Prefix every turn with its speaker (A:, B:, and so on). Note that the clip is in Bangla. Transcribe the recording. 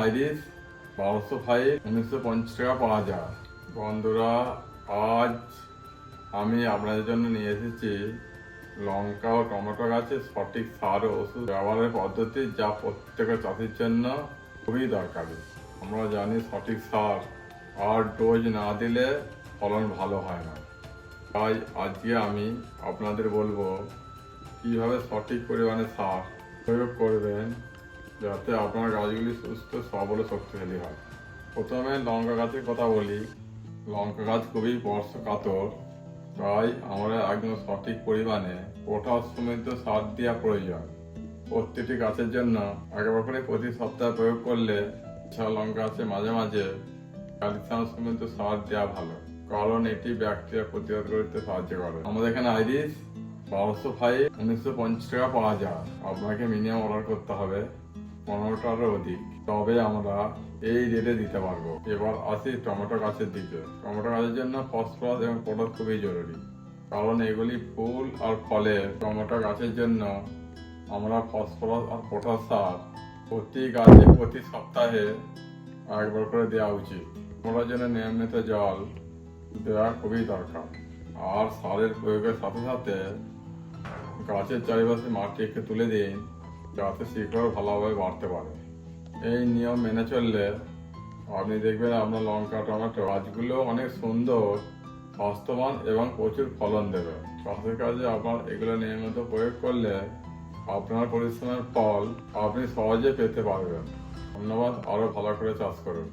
A: আইরিশ 1205 1950 টাকা পাওয়া যায়। বন্ধুরা, আজ আমি আপনাদের জন্য নিয়ে এসেছি লঙ্কা ও টমেটো গাছে সঠিক সার ও ওষুধ ব্যবহারের পদ্ধতি, যা প্রত্যেকের চাষির জন্য খুবই দরকারি। আমরা জানি সঠিক সার আর ডোজ না দিলে ফলন ভালো হয় না। তাই আজকে আমি আপনাদের বলবো কীভাবে সঠিক পরিমাণে সার প্রয়োগ করবেন যাতে আপনার গাছগুলি সুস্থ সবল ও শক্তিশালী হয়। প্রথমে লঙ্কা গাছের কথা বলি। লঙ্কা গাছ খুবই বর্ষাকাতর, তাই আমরা একদম সঠিক পরিমাণে পটাশ সমৃদ্ধ সার দেওয়া প্রয়োজন। প্রত্যেকটি গাছের জন্য একবার করে প্রতি সপ্তাহে প্রয়োগ করলে লঙ্কা গাছে মাঝে মাঝে ক্যালসিয়াম সমৃদ্ধ সার দেওয়া ভালো, কারণ এটি ব্যাকটেরিয়া প্রতিরোধ করতে সাহায্য করে। আমাদের এখানে আইরিশ 1205 1950 টাকা পাওয়া যায়। আপনাকে মিনিমাম অর্ডার করতে হবে 15টারও অধিক, তবে আমরা এই রেটে দিতে পারবো। এবার আসি টমেটো গাছের দিকে। টমেটো গাছের জন্য ফসফরাস এবং পটাশ খুবই জরুরি, কারণ এগুলি ফুল আর ফলে। টমেটো গাছের জন্য আমরা ফসফরাস আর পটাশ সার প্রতি গাছে প্রতি সপ্তাহে একবার করে দেওয়া উচিত। টমেটোর জন্য নিয়মিত জল দেওয়া খুবই দরকার। আর সারের প্রয়োগের সাথে সাথে গাছের চারিপাশে মাটি একটু তুলে দিন, যাতে শিকড় ভালোভাবে বাড়তে পারে। এই নিয়ম মেনে চললে আপনি দেখবেন আপনার লঙ্কা টমেটো গাছগুলো অনেক সুন্দর, স্বাস্থ্যবান এবং প্রচুর ফলন দেবে। চাষের কাজে আপনার এগুলো নিয়মিত প্রয়োগ করলে আপনার পরিশ্রমের ফল আপনি সহজে পেতে পারবেন। ধন্যবাদ। আরও ভালো করে চাষ করুন।